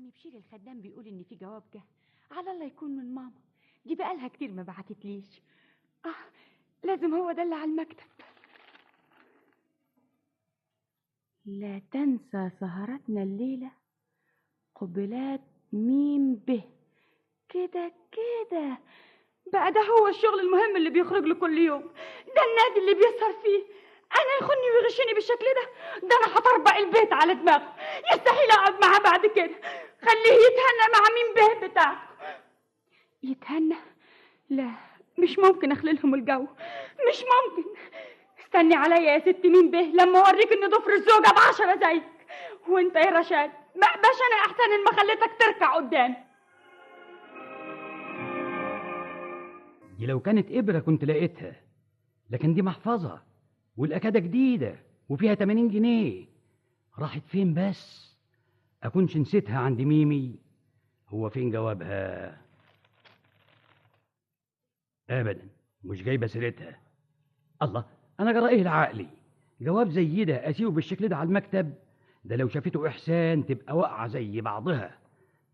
عم بشير الخدام بيقول ان في جواب جه، على الله يكون من ماما. دي بقالها كتير ما بعتتليش. لازم هو ده اللي على المكتب. لا تنسى سهرتنا الليلة، قبلات ميم به. كده كده بقى ده هو الشغل المهم اللي بيخرج له كل يوم، ده النادي اللي بيسهر فيه. انا يخوني ويغشني بالشكل ده انا هطربق البيت على دماغه. يستحيل اقعد معاه بعد كده. خليه يتهنى مع مين به بتاعه. يتهنى؟ لا، مش ممكن اخلي لهم الجو، مش ممكن. استني عليا يا ست مين به لما اوريك ان ضفر الزوجه ب10 زيك. وانت يا رشاد ما باش انا احسن ان ما خليتك تركع قدامي. دي لو كانت إبرة كنت لقيتها، لكن دي محفظة والأكادة جديدة وفيها 80 جنيه. راحت فين بس؟ أكونش نسيتها عند ميمي. هو فين جوابها؟ أبدا مش جايبة سيرتها. الله، أنا جرى إيه لعقلي؟ جواب زي ده أسيبه بالشكل ده على المكتب؟ ده لو شافته إحسان تبقى واقعة زي بعضها.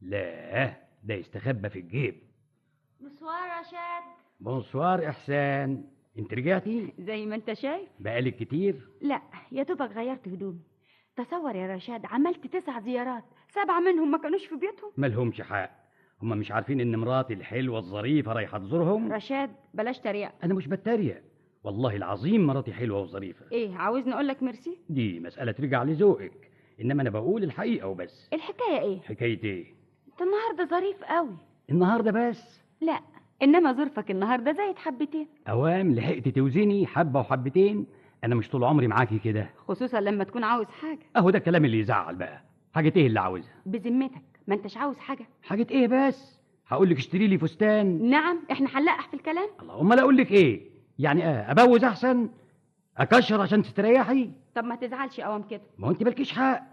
لا، ده يستخبى في الجيب. مسوار رشاد. بونسوار إحسان، انت رجعتي؟ زي ما انت شايف. بقالك كتير؟ لا، يا دوبك غيرت هدومي. تصور يا رشاد، عملت 9 زيارات، 7 منهم ما كانوش في بيتهم. مالهمش حق، هم مش عارفين ان مراتي الحلوه الظريفه رايحه تزورهم؟ رشاد بلاش تريق. انا مش بتريق، والله العظيم مراتي حلوه وظريفه. ايه عاوزني اقول لك ميرسي؟ دي مساله ترجع لذوقك، انما انا بقول الحقيقه وبس. الحكايه ايه؟ حكايه ايه؟ انت النهارده ظريف قوي. النهارده بس؟ لا، انما ظرفك النهارده زايد حبتين. اوام لحقت توزني حبه وحبتين؟ انا مش طول عمري معاكي كده، خصوصا لما تكون عاوز حاجه. اهو ده الكلام اللي يزعل بقى. حاجه ايه اللي عاوزها؟ بذمتك ما انتش عاوز حاجه؟ حاجه ايه بس؟ هقول لك اشتري لي فستان؟ نعم، احنا هنلقح في الكلام. الله، امال اقول لك ايه؟ يعني ابوز احسن؟ اكشر عشان تستريحي؟ طب ما تزعلش قوام كده. ما هو انت مالكيش حق.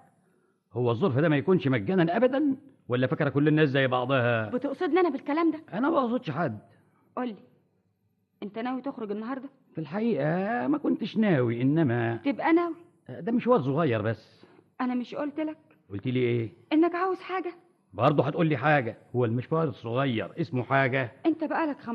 هو الظرف ده ما يكونش مجانا ابدا؟ ولا فاكره كل الناس زي بعضها؟ بتقصدني انا بالكلام ده؟ انا ما اقصدش حد. قولي، انت ناوي تخرج النهارده؟ في الحقيقه ما كنتش ناوي، انما تبقى ناوي. ده مشوار صغير بس. انا مش قلت لك قلت لي ايه؟ انك عاوز حاجه؟ برضه هتقول لي حاجه؟ هو المشوار الصغير اسمه حاجه؟ انت بقالك 15